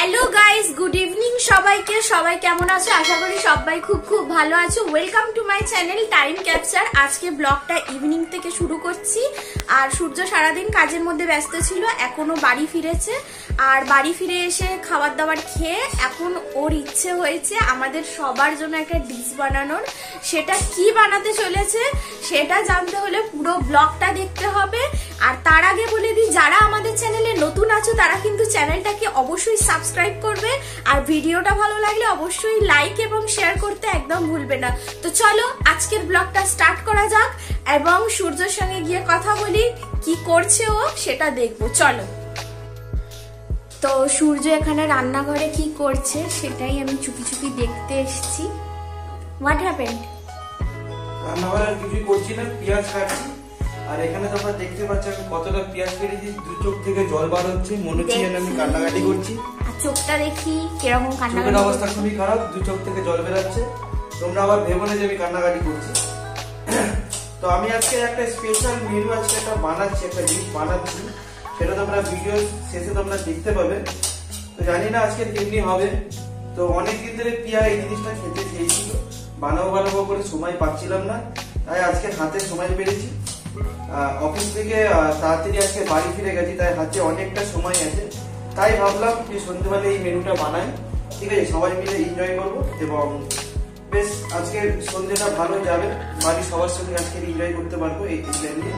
Hello guys, good evening সবাইকে। সবাই কেমন আছো? আশা করি সবাই খুব খুব ভালো আছো। Welcome to my channel time capture. আজকে ব্লগটা ইভিনিং থেকে শুরু করছি। আর সূর্য সারাদিন কাজের মধ্যে ব্যস্ত ছিল, এখনো বাড়ি ফিরেছে। আর বাড়ি ফিরে এসে খাবার দাবার খেয়ে এখন ওর ইচ্ছে হয়েছে আমাদের সবার জন্য একটা ডিশ বানানোর। সেটা কি বানাতে চলেছে সেটা জানতে হলে পুরো ব্লগটা দেখতে হবে। আর তার আগে বলে দিই, যারা আমাদের চ্যানেলে নতুন আছো তারা কিন্তু চ্যানেলটাকে অবশ্যই সাবস্ক্রাইব করবে। আর ভিডিওটা ভালো লাগলে অবশ্যই লাইক এবং শেয়ার করতে একদম ভুলবে না। তো চলো আজকের ব্লগটা স্টার্ট করা যাক এবং সূর্যের সঙ্গে গিয়ে কথা বলি, কি করছে ও সেটা দেখবো। চলো। তো সূর্য এখানে রান্নাঘরে কি করছে সেটাই আমি চুপি চুপি দেখতে এসেছি। What happened? রান্নাঘরে আর কিছুই করছি না, পেঁয়াজ কাটছি। আর এখানে তোমরা দেখতে পাচ্ছ আমি কতটা পেঁয়াজ কেটেছি, দু চোখ থেকে জল বার হচ্ছে, মনে হচ্ছে যেন আমি কান্নাকাটি করছি। আর চোখটা দেখি কিরকম কান্নাকাটি। চোখের অবস্থা খুবই খারাপ, দু চোখ থেকে জল বেরাচ্ছে। তোমরা আবার ভেবো না যে আমি কান্নাকাটি করছি। তো আমি আজকে একটা স্পেশাল মেনু আজকে একটা বানাচ্ছি, একটা ডিশ বানাচ্ছি, সেটা তোমরা ভিডিও শেষে তোমরা দেখতে পাবে। তো জানি না আজকে কেমনি হবে। তো অনেকদিন ধরে পিয়া এই জিনিসটা খেতে চেয়েছিল, বানাবো করে সময় পাচ্ছিলাম না, তাই আজকে হাতে সময় পেরেছি। অফিস থেকে তাড়াতাড়ি আজকে বাড়ি ফিরে গেছি, তাই হাতে অনেকটা সময় আছে। তাই ভাবলাম যে সন্ধ্যেবেলা এই মেনুটা বানাই, ঠিক আছে, সবাই মিলে এনজয় করবো এবং বেশ আজকে সন্ধ্যেটা ভালো যাবে, বাড়ির সবার সঙ্গে আজকে এনজয় করতে পারবো এই নিয়ে।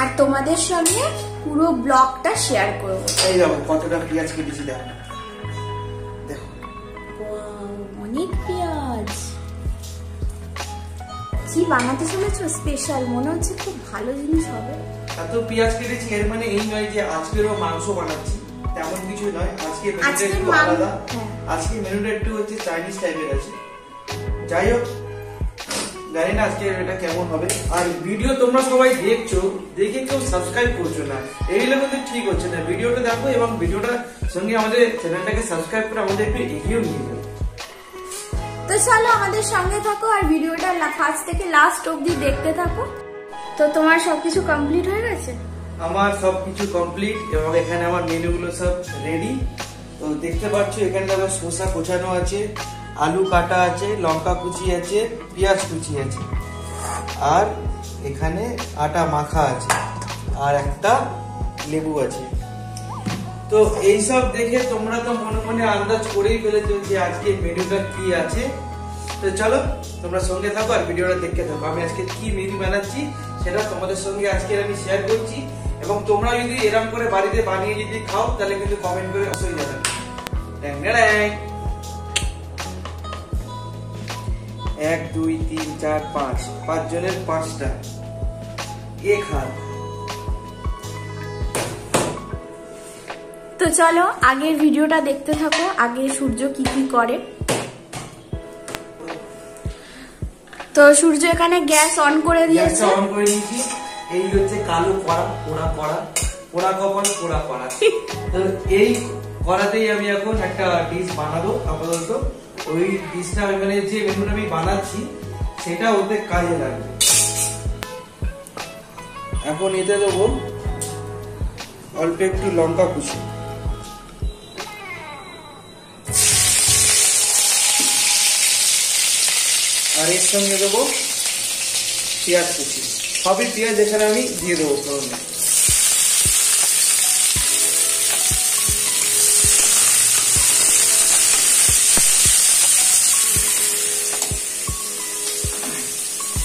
আর তোমাদের সঙ্গে পুরো ব্লগটা শেয়ার করব। এই দেখো কতটা পেঁয়াজ কেটেছি, দেখো দেখো অনেক পেঁয়াজ। কি বানাতে চলেছো স্পেশাল? মনে হচ্ছে খুব ভালো জিনিস হবে। এত পেঁয়াজ কেটেছি এর মানে এই নয় যে আজকেরও মাংস বানাচ্ছি, তেমন কিছু নয়। আজকে মেনুটা একটু আলাদা, আজকে মেনুটা একটু হচ্ছে চাইনিজ টাইপের আছে। যাই হোক, জানি না আজকে এটা কেমন হবে। আর ভিডিও তোমরা সবাই দেখছো, দেখে কেউ সাবস্ক্রাইব করছো না, এইগুলো কিন্তু ঠিক হচ্ছে না। ভিডিওটা দেখো এবং ভিডিওটার সঙ্গে আমাদের চ্যানেলটাকে সাবস্ক্রাইব করে আমাদের একটু এগিয়ে নিয়ে যাও। তো চলো আমাদের সঙ্গে থাকো আর ভিডিওটা ফার্স্ট থেকে লাস্ট অবধি দেখতে থাকো। তো তোমার সবকিছু কমপ্লিট হয়ে গেছে? আমার সবকিছু কমপ্লিট এবং এখানে আমার মেনুগুলো সব রেডি। তো দেখতে পাচ্ছ এখানে আবার শসা কোচানো আছে, আলু কাটা আছে, লঙ্কা কুচি আছে, পেঁয়াজ কুচি আছে, আর এখানে আটা মাখা আছে, আর একটা লেবু আছে। তো এইসব দেখে তোমরা তো মনে মনে আন্দাজ করেই ফেলেছো যে আজকে মেনুটা কি আছে। তো চলো তোমরা সঙ্গে থাকো আর ভিডিওটা দেখতে থাকো। আমি আজকে কি মেনু বানাচ্ছি সেটা তোমাদের সঙ্গে আজকে আমি শেয়ার করছি এবং তোমরা যদি এরকম করে বাড়িতে বানিয়ে যদি খাও তাহলে কিন্তু কমেন্ট করে অবশ্যই জানাবে। 1 2 3 4 5 5 জনের 5টা এক হাত। তো চলো আগের ভিডিওটা দেখতে থাকো, আগে সূর্য কি কি করে। তো সূর্য এখানে গ্যাস অন করে দিয়েছে। অন করে দিয়েছি। এই হচ্ছে কালো কড়া, পোড়া কপাল পোড়া কড়া। তো এই কড়াতেই আমি এখন একটা ডিশ বানাবো আপাতত। ওই ডিশটা মানে যে মেনুটা আমি বানাচ্ছি সেটা ওতে কাজে লাগবে। এখন এতে দেবো অল্প একটু লঙ্কা কুচি, আর এর সঙ্গে দেবো পেঁয়াজ কুচি। সবই পেঁয়াজ এখানে আমি দিয়ে দেবো ফোড়নে।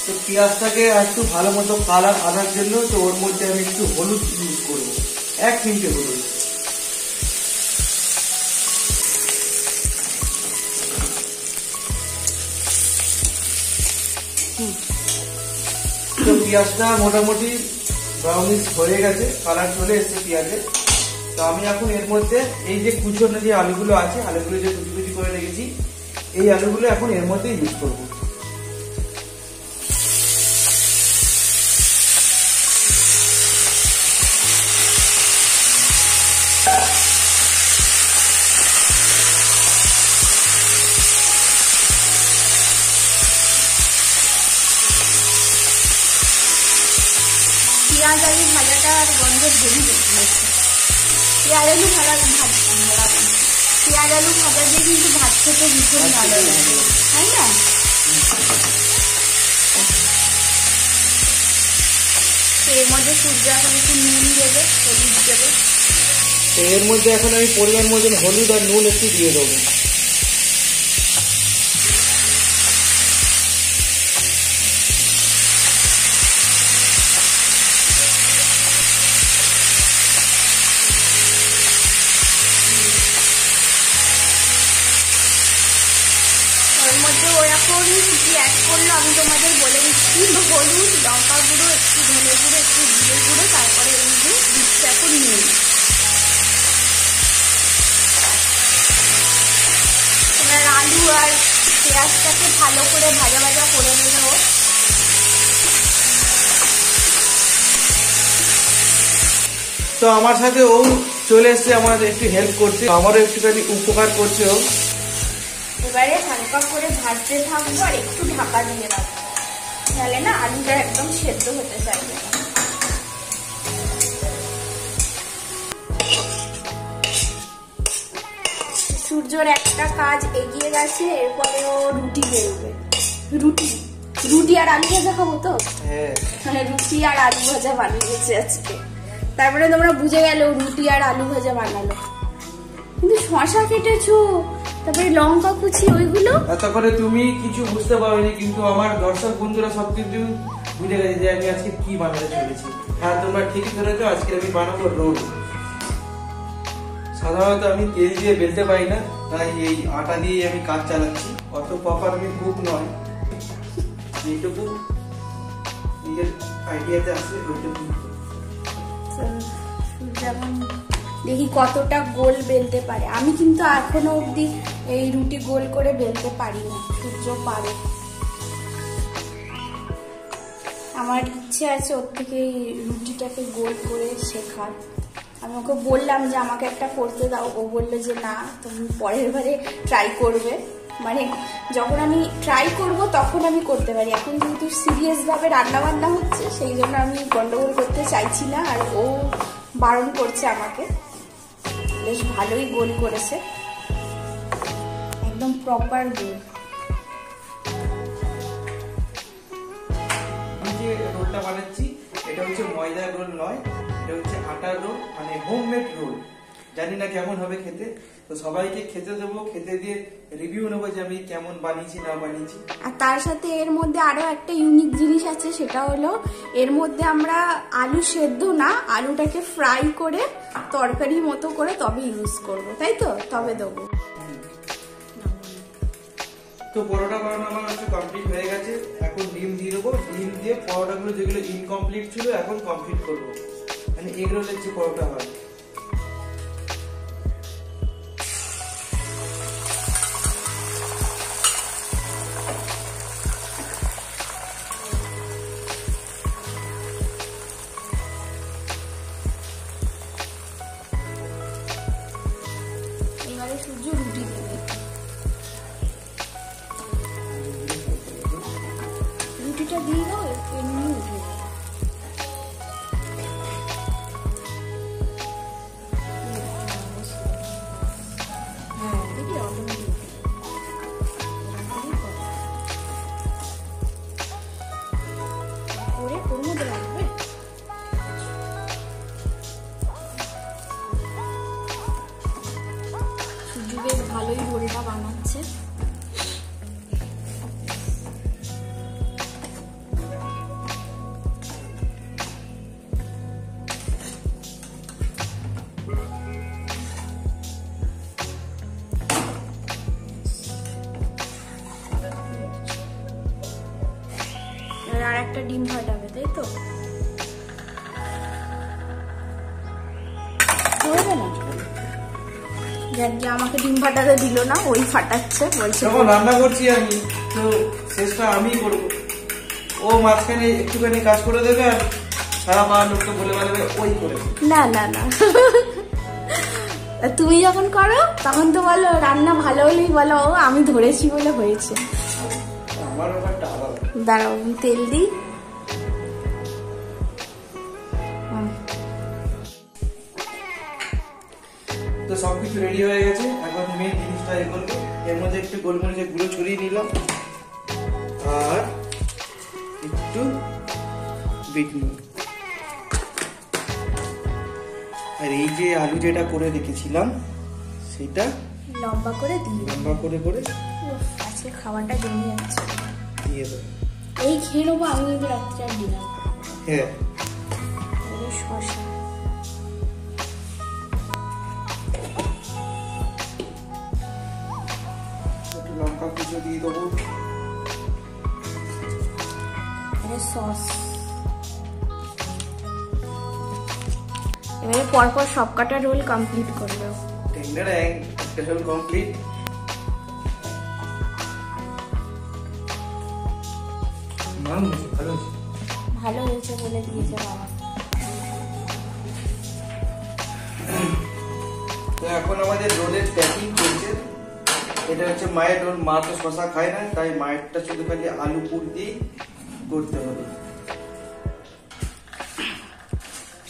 তো পেঁয়াজটাকে একটু ভালো মতো কালার আনার জন্য তো ওর মধ্যে আমি একটু হলুদ ইউজ করবো, 1 চিমটে হলুদ। তো পেঁয়াজটা মোটামুটি ব্রাউনিশ হয়ে গেছে, কালার চলে এসেছে পেঁয়াজের। তো আমি এখন এর মধ্যে এই যে কুচনো যে আলুগুলো আছে, আলুগুলো যে কুচি কুচি করে রেখেছি, এই আলুগুলো এখন এর মধ্যে ইউজ করবো। পেঁয়াজ আলু ভাজাটার গন্ধ ভেরি বেশি হচ্ছে। পেঁয়াজ আলু ভাজা পেঁয়াজ আলু ভাজা দিয়ে কিন্তু ভাত খেতে ভীষণ ভালো লাগে, তাই না? এর মধ্যে সূর্য এখন একটু নুন দেবে, হলুদ দেবে। এর মধ্যে এখন আমি পরিমাণ মতন হলুদ আর নুন একটু দিয়ে দেবো। ওর মধ্যে ওরকম কি অ্যাড করলো আমি তোমাদের বলে দিচ্ছি। হলুদ, লঙ্কা গুঁড়ো, একটু ধনে গুঁড়ো, একটু জিরে গুঁড়ো, তারপরে এই যে দিচ্ছে এখন নুন। এবার আলু আর পেঁয়াজটাকে ভালো করে ভাজা ভাজা করে নেব। তো আমার সাথে ও চলে এসছে, আমার একটু হেল্প করছে, আমারও একটুখানি উপকার করছে ও। এবারে হালকা করে ভাজতে থাকবো আর একটু ঢাকা দিয়ে রাখবো, তাহলে না আলুটা একদম সেদ্ধ হতে চাইবে না। সূর্যর একটা কাজ এগিয়ে গেছে, এরপরে ও রুটি বেরোবে। রুটি আর আলু ভাজা খাবো তো, মানে রুটি আর আলু ভাজা বানিয়েছে আজকে। তারপরে তোমরা বুঝে গেল রুটি আর আলু ভাজা বানালো। কিন্তু শশা কেটেছো, তারপরে লঙ্কা কুচি, ওইগুলো তারপরে তুমি কিছু বুঝতে পারোনি, কিন্তু আমার দর্শক বন্ধুরা সব কিছু বুঝে গেছে যে আমি আজকে কি বানাতে চলেছি। হ্যাঁ, তোমরা ঠিকই ধরেছো, আজকে আমি বানাবো রোল। সাধারণত আমি তেল দিয়ে বেলতে পারি না, তাই এই আটা দিয়ে আমি কাজ চালাচ্ছি। অত প্রপার আমি কুক নয়, যেটুকু নিজের আইডিয়াতে আসে ওইটুকু। যেমন দেখি কতটা গোল বেলতে পারে। আমি কিন্তু এখনো অবধি এই রুটি গোল করে বেলতে পারি না, সূর্য পারে। আমার ইচ্ছে আছে ওর থেকে রুটিটাকে গোল করে শেখার। আমি ওকে বললাম যে আমাকে একটা করতে দাও, ও বললো যে না, তুমি পরের বারে ট্রাই করবে। মানে যখন আমি ট্রাই করব তখন আমি করতে পারি, এখন যেহেতু সিরিয়াসভাবে রান্নাবান্না হচ্ছে সেই জন্য আমি গন্ডগোল করতে চাইছি না, আর ও বারণ করছে আমাকে। বেশ ভালোই গোল করেছে, একদম প্রপার গোল। আমি যে রোলটা বানাচ্ছি এটা হচ্ছে ময়দার রোল নয়, এটা হচ্ছে আটার রোল, মানে হোমমেড রোল। জানি না কেমন হবে খেতে, তো সবাইকে খেতে দেবো, খেতে দিয়ে রিভিউ নেবো যে আমি কেমন বানিয়েছি না বানিয়েছি। আর তার সাথে এর মধ্যে আরো একটা ইউনিক জিনিস আছে, সেটা হলো এর মধ্যে আমরা আলু সেদ্ধ না, আলুটাকে ফ্রাই করে তরকারি মতো করে তবে ইউজ করব, তাই তো? তবে দেবো। তো পরোটা বানানো আমার হচ্ছে কমপ্লিট হয়ে গেছে। এখন ডিম দিয়ে দেবো, ডিম দিয়ে পরোটাগুলো যেগুলো ইনকমপ্লিট ছিল এখন কমপ্লিট করবো, মানে এগ রোলের যে পরোটা হয়। এবারে সূর্য রুটি দেবে, রুটিটা দিয়ে দাও, এমনি উঠে যাবে। হ্যাঁ, দেখি অটোমেটিক করে ওর মধ্যে রাখবে। সূর্য বেশ ভালোই রোলটা বানাচ্ছে। আর একটা ডিম ফাটাবে, তাই তো? হবে না, যে আমাকে ডিম ফাটাতে দিল না, ওই ফাটাচ্ছে, বলছে যখন রান্না করছি আমি, তো শেষটা আমিই করবো। ও মাঝখানে একটুখানি কাজ করে দেবে আর সারা পাড়ার লোককে বলে বেড়াবে ওই করে। না না না, তুমি যখন করো তখন তো বলো রান্না ভালো হলেই বলো ও আমি ধরেছি বলে হয়েছে। আমার ব্যাপারটা আলাদা। দাঁড়াও তেল দিই। তো সবকিছু রেডি হয়ে গেছে। এখন মেন জিনিসটা এ করবো, এর মধ্যে একটু গোলমরিচের গুঁড়ো ছড়িয়ে নিলাম আর একটু বিট নুন, আর এই যে আলু যেটা করে রেখেছিলাম সেটা লম্বা করে দিয়ে লম্বা করে করে আজকে খাবারটা জমে যাচ্ছে। দিয়ে দেবো। এই খেয়ে নেবো আমি রাত্রে আর ডিনার। হ্যাঁ, শসা একটু লঙ্কা কুচো দিয়ে দেবো, সস। এবারে পরপর সব কটা রোল কমপ্লিট করবে। টেন্ডার একটা রোল কমপ্লিট। ভালো হয়েছে বলে দিয়েছে বাবা। তো এখন আমাদের রোলের প্যাকিং করছে। এটা হচ্ছে মায়ের রোল, মা তো শশা খায় না, তাই মায়েরটা শুধু খালি আলু পুর দিয়ে করতে হবে।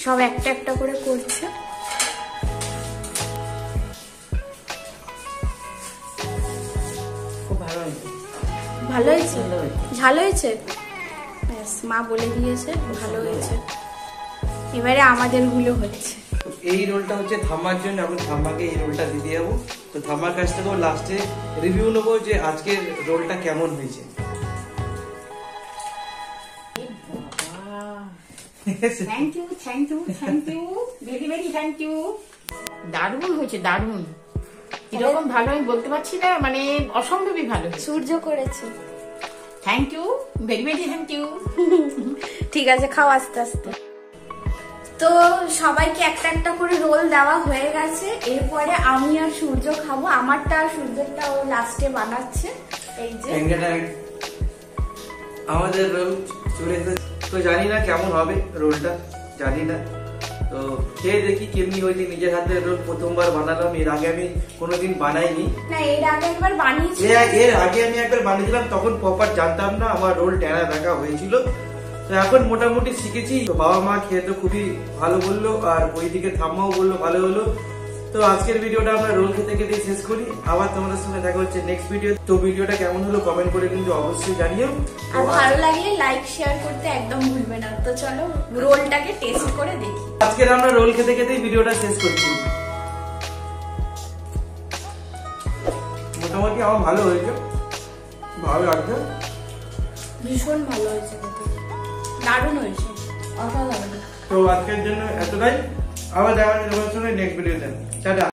সব একটা একটা করে করছে। খুব ভালো হয়েছে। ভালো হয়েছে, ঝাল হয়েছে, মা বলে দিয়েছে ভালো হয়েছে। এবারে আমাদের গুলো হচ্ছে। এই রোলটা হচ্ছে ধামার জন্য, এখন ধামাকে এই রোলটা দিয়ে যাবো। তো ধামার কাছ থেকেও লাস্টে রিভিউ নেবো যে আজকের রোলটা কেমন হয়েছে। Thank you thank you thank you very very thank you. দারুণ হয়েছে, দারুণ। এরকম ভালো আমি বলতে পারছি না, মানে অসম্ভবই ভালো। সূর্য করেছে। Thank you very very thank you. ঠিক আছে, খাও আস্তে আস্তে। তো সবাইকে একটা একটা করে রোল দেওয়া হয়ে গেছে। এরপরে আমি আর সূর্য খাবো। আমারটা আর সূর্যটা ও লাস্টে বানাচ্ছে। এই যে আমাদের রোল চলে এসেছে। তো জানি না কেমন হবে রোলটা, জানি না। তো খেয়ে দেখি কেমনি হয়েছে। নিজের হাতে রোল প্রথমবার বানালাম, এর আগে আমি কোনোদিন বানাইনি। না, এর আগে একবার বানিয়েছি। এর আগে আমি একবার বানিয়েছিলাম, তখন প্রপার জানতাম না, আমার রোল টেরা দেখা হয়েছিল। তো এখন মোটামুটি শিখেছি। তো বাবা মা খেয়ে তো খুবই ভালো বললো, আর ওইদিকে ঠাম্মাও বললো ভালো হলো। তো আজকের ভিডিওটা আমরা রোল খেতে খেতে শেষ করি। আবার তোমাদের সঙ্গে দেখা হচ্ছে নেক্সট ভিডিও। তো ভিডিওটা কেমন হলো কমেন্ট করে কিন্তু অবশ্যই জানিও, আর ভালো লাগলে লাইক শেয়ার করতে একদম ভুলবে না। তো চলো রোলটাকে টেস্ট করে দেখি। আজকের আমরা রোল খেতে খেতেই ভিডিওটা শেষ করছি। মোটামুটি আমার ভালো হয়েছে, ভালো লাগছে, ভীষণ ভালো হয়েছে, দারুণ হয়েছে, অসাধারণ। তো আজকের জন্য এতটাই। আবার দেখা যাবে তোমার সঙ্গে নেক্সট ভিডিওতে। টাটা।